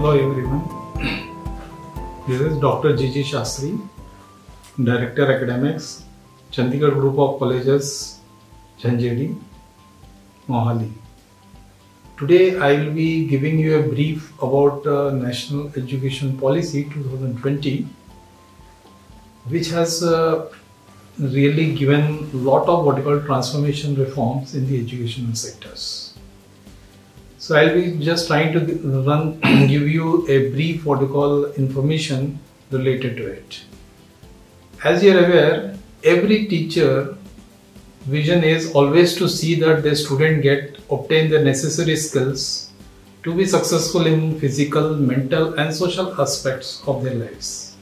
Hello everyone, this is Dr. G.G. Shastri, Director Academics, Chandigarh Group of Colleges, Jhanjhedi, Mohali. Today I will be giving you a brief about National Education Policy 2020, which has really given a lot of what you call transformation reforms in the educational sectors. So I'll be just trying to give you a brief what you call information related to it. As you're aware, every teacher vision is always to see that the student obtain the necessary skills to be successful in physical, mental and social aspects of their lives.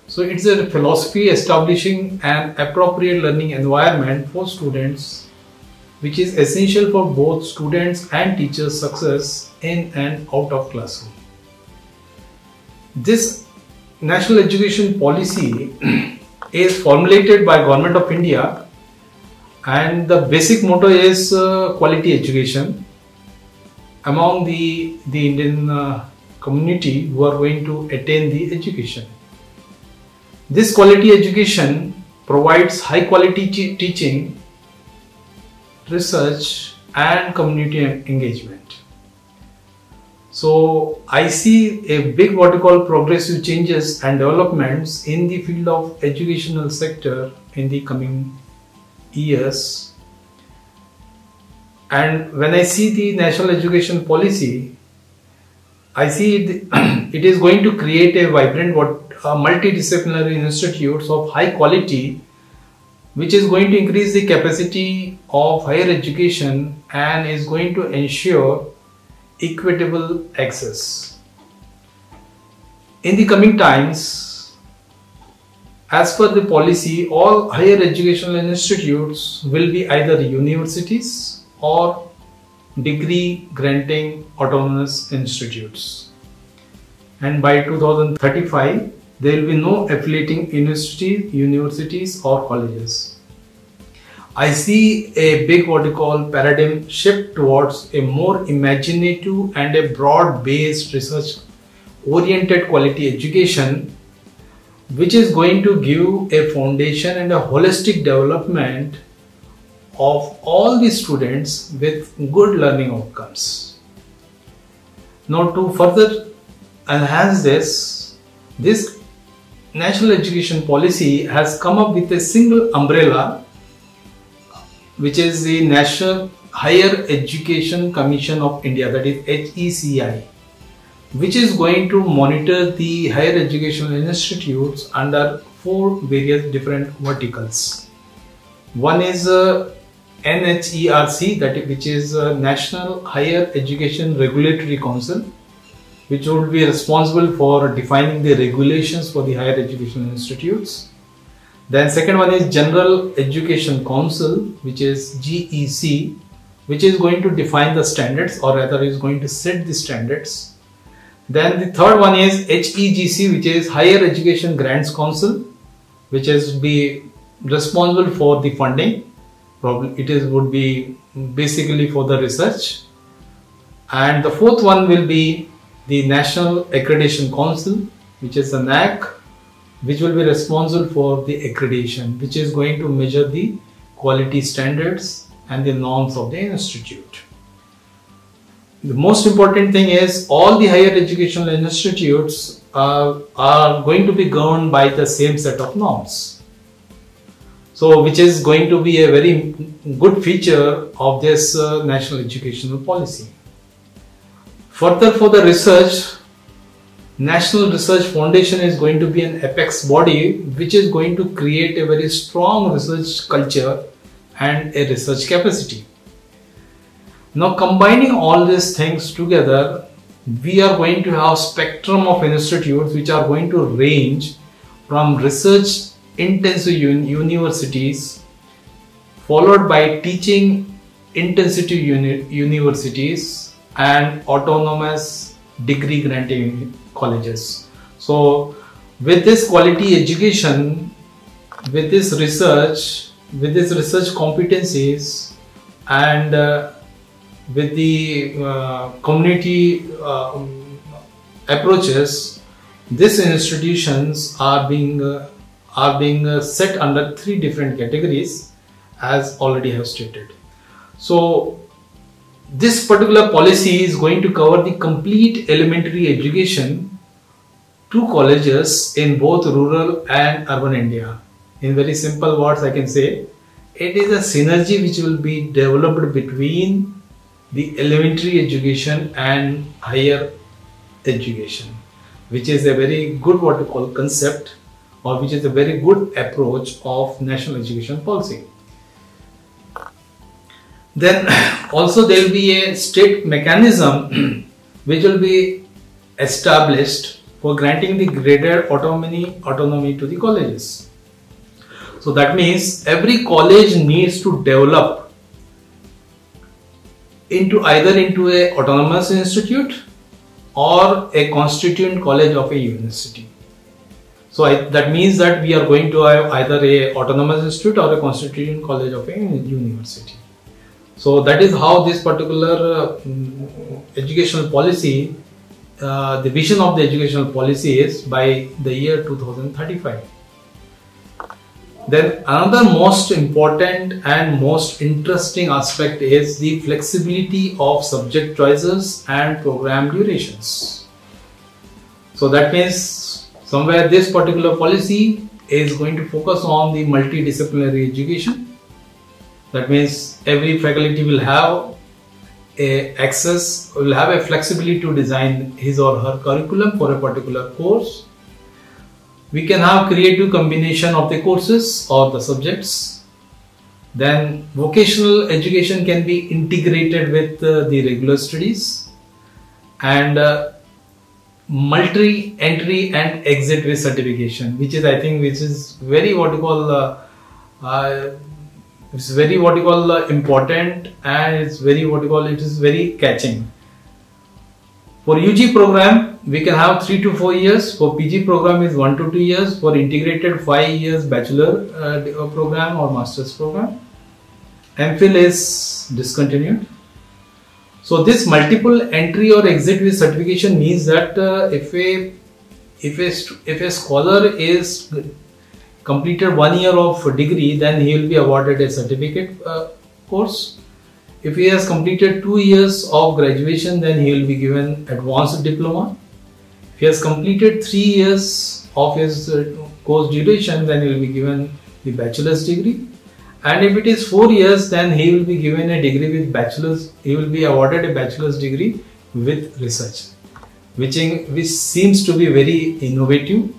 So it's a philosophy establishing an appropriate learning environment for students, which is essential for both students and teachers' success in and out of classroom. This National Education Policy is formulated by Government of India, and the basic motto is quality education among the Indian community who are going to attain the education. This quality education provides high quality teaching, research and community engagement. So I see a big what you call progressive changes and developments in the field of educational sector in the coming years. And when I see the National Education Policy, I see it is going to create a vibrant multidisciplinary institutes of high quality, which is going to increase the capacity of higher education and is going to ensure equitable access. In the coming times, as per the policy, all higher educational institutes will be either universities or degree granting autonomous institutes. And by 2035, there will be no affiliating universities or colleges. I see a big what you call paradigm shift towards a more imaginative and a broad-based research oriented quality education, which is going to give a foundation and a holistic development of all the students with good learning outcomes. Now to further enhance this National Education Policy has come up with a single umbrella, which is the National Higher Education Commission of India, that is HECI, which is going to monitor the higher educational institutes under four various different verticals. One is NHERC, which is National Higher Education Regulatory Council, which would be responsible for defining the regulations for the higher educational institutes. Then second one is General Education Council, which is GEC, which is going to define the standards, or rather is going to set the standards. Then the third one is HEGC, which is Higher Education Grants Council, which is be responsible for the funding. Probably it would be basically for the research. And the fourth one will be the National Accreditation Council, which is the NAC, which will be responsible for the accreditation, which is going to measure the quality standards and the norms of the institute. The most important thing is all the higher educational institutes are going to be governed by the same set of norms. So which is going to be a very good feature of this National Educational Policy. Further, for the research, National Research Foundation is going to be an apex body which is going to create a very strong research culture and a research capacity. Now combining all these things together, we are going to have a spectrum of institutes which are going to range from research intensive universities followed by teaching intensive universities and autonomous degree granting colleges. So with this quality education, with this research competencies and with the community approaches, these institutions are being set under 3 different categories, as already have stated. So this particular policy is going to cover the complete elementary education to colleges in both rural and urban India. In very simple words, I can say it is a synergy which will be developed between the elementary education and higher education, which is a very good what we call concept, or which is a very good approach of national education policy. Then also there will be a state mechanism which will be established for granting the greater autonomy to the colleges. So that means every college needs to develop either into a autonomous institute or a constituent college of a university. So that means that we are going to have either a autonomous institute or a constituent college of a university. So that is how this particular educational policy, the vision of the educational policy is by the year 2035. Then another most important and most interesting aspect is the flexibility of subject choices and program durations. So that means somewhere this particular policy is going to focus on the multidisciplinary education. That means every faculty will have will have a flexibility to design his or her curriculum for a particular course. We can have creative combination of the courses or the subjects. Then vocational education can be integrated with the regular studies, and multi-entry and exit with certification, which is, I think, which is very what you call it's very what you call important, and it's very what you call it is very catching. For UG program, we can have 3 to 4 years. For PG program is 1 to 2 years. For integrated 5 years bachelor program or master's program. MPhil is discontinued. So this multiple entry or exit with certification means that if a scholar is completed 1 year of degree, then he will be awarded a certificate course. If he has completed 2 years of graduation, then he will be given advanced diploma. If he has completed 3 years of his course duration, then he will be given the bachelor's degree. And if it is 4 years, then he will be given a degree with bachelor's. He will be awarded a bachelor's degree with research, which seems to be very innovative.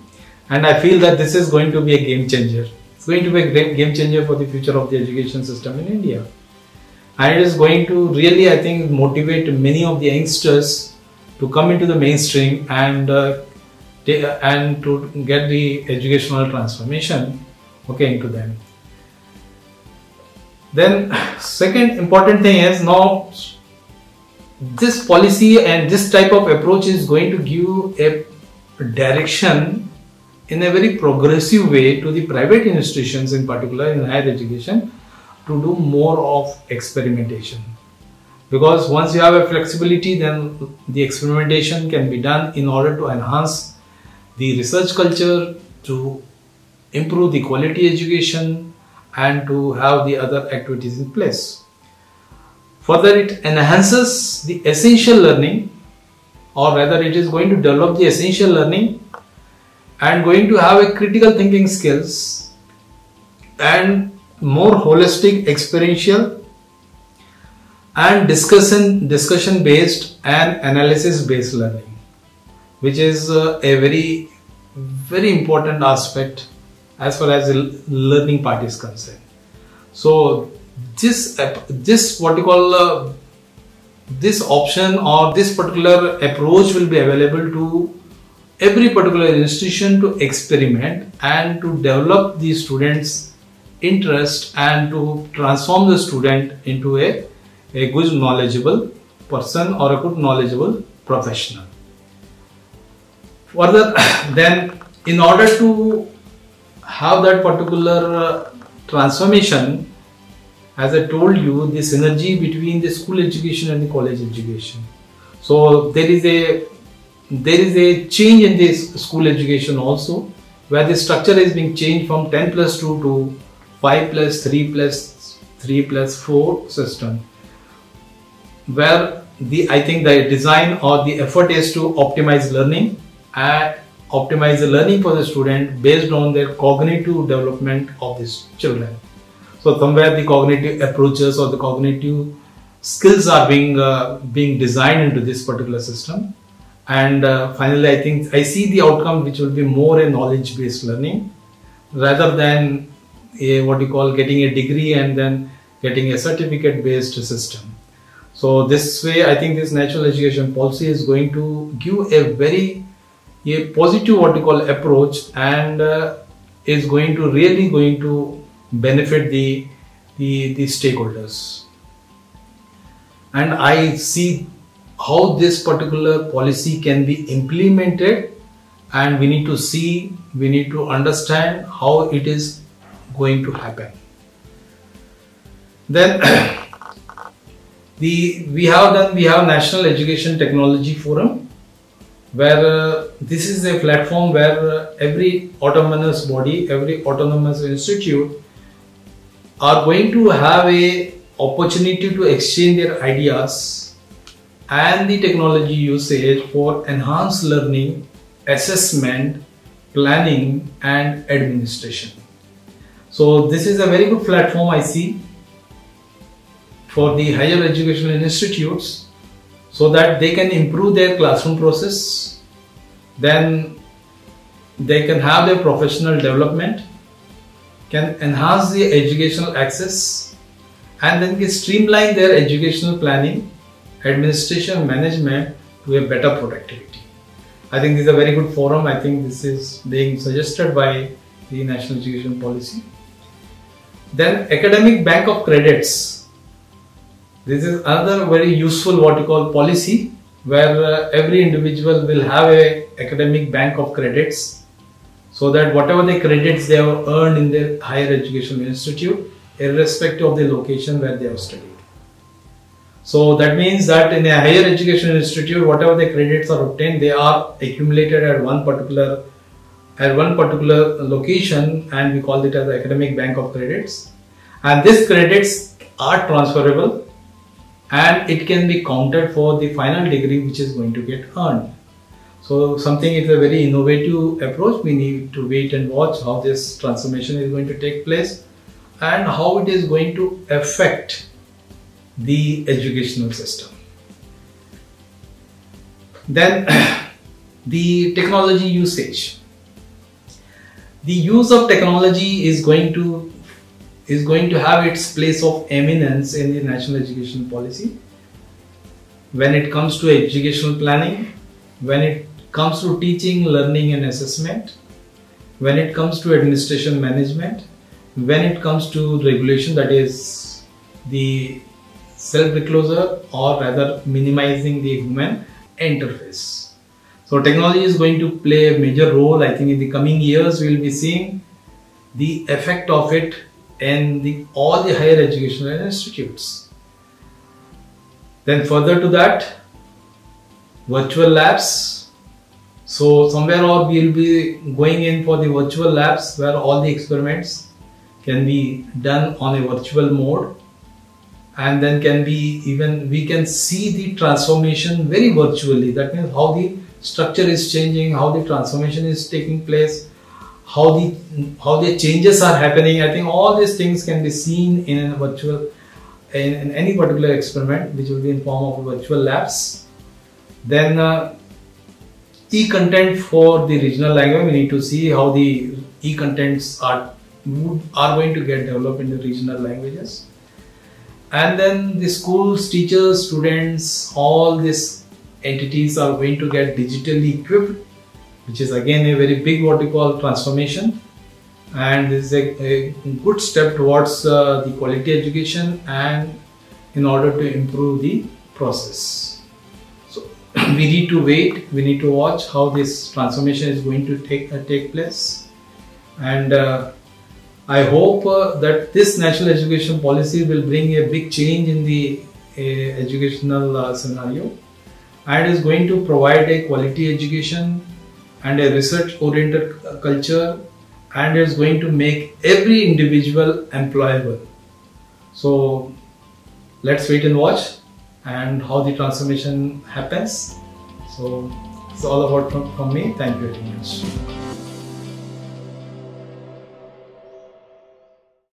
And I feel that this is going to be a game changer. It's going to be a great game changer for the future of the education system in India. And it is going to really, I think, motivate many of the youngsters to come into the mainstream and to get the educational transformation into them. Then second important thing is, now this policy and this type of approach is going to give a direction in a very progressive way to the private institutions, in particular in higher education, to do more of experimentation. Because once you have a flexibility, then the experimentation can be done in order to enhance the research culture, to improve the quality education, and to have the other activities in place. Further, it enhances the essential learning, or rather it is going to develop the essential learning and going to have a critical thinking skills and more holistic, experiential and discussion based and analysis based learning, which is a very important aspect as far as the learning part is concerned. So this what you call this option or this particular approach will be available to every particular institution to experiment and to develop the students' interest and to transform the student into a good knowledgeable person or a good knowledgeable professional. Further, then in order to have that particular transformation, as I told you, the synergy between the school education and the college education. So there is a there is a change in this school education also, where the structure is being changed from 10+2 to 5+3+3+4 system, where I think the design or the effort is to optimize learning and optimize the learning for the student based on their cognitive development of these children. So somewhere the cognitive approaches or the cognitive skills are being designed into this particular system. And finally, I think I see the outcome which will be more a knowledge based learning rather than what you call getting a degree and then getting a certificate based system. So this way, I think this national education policy is going to give a positive what you call approach, and is going to benefit the stakeholders. And I see how this particular policy can be implemented, and we need to understand how it is going to happen. Then we have National Education Technology Forum, where this is a platform where every autonomous body, every autonomous institute are going to have a opportunity to exchange their ideas and the technology usage for enhanced learning, assessment, planning and administration. So this is a very good platform I see for the higher educational institutes, so that they can improve their classroom process, then they can have their professional development, can enhance the educational access, and then can streamline their educational planning, administration, management to a better productivity. I think this is a very good forum. I think this is being suggested by the National Education Policy. Then Academic Bank of Credits. This is another very useful what you call policy, where every individual will have a academic bank of credits, so that whatever the credits they have earned in their higher education institute, irrespective of the location where they have studied. So that means that in a higher education institute, whatever the credits are obtained, they are accumulated at one particular location, and we call it as the academic bank of credits. And these credits are transferable, and it can be counted for the final degree which is going to get earned. So something is a very innovative approach. We need to wait and watch how this transformation is going to take place and how it is going to affect the educational system. Then the technology usage. The use of technology is going to have its place of eminence in the national education policy when it comes to educational planning, when it comes to teaching, learning and assessment, when it comes to administration management, when it comes to regulation, that is the self-disclosure or rather minimizing the human interface. So technology is going to play a major role. I think in the coming years we will be seeing the effect of it in all the higher educational institutes. Then further to that, virtual labs. So somewhere or we will be going in for the virtual labs, where all the experiments can be done on a virtual mode, and then we can see the transformation very virtually. That means how the structure is changing, how the transformation is taking place, how the changes are happening. I think all these things can be seen in a virtual, in any particular experiment, which will be in form of virtual labs. Then e-content for the regional language. We need to see how the e-contents are going to get developed in the regional languages. And then the schools, teachers, students, all these entities are going to get digitally equipped, which is again a very big what we call transformation, and this is a good step towards the quality education and in order to improve the process. So we need to wait, we need to watch how this transformation is going to take place, and I hope that this national education policy will bring a big change in the educational scenario, and is going to provide a quality education and a research oriented culture, and is going to make every individual employable. So let's wait and watch and how the transformation happens. So it's all about from me. Thank you very much.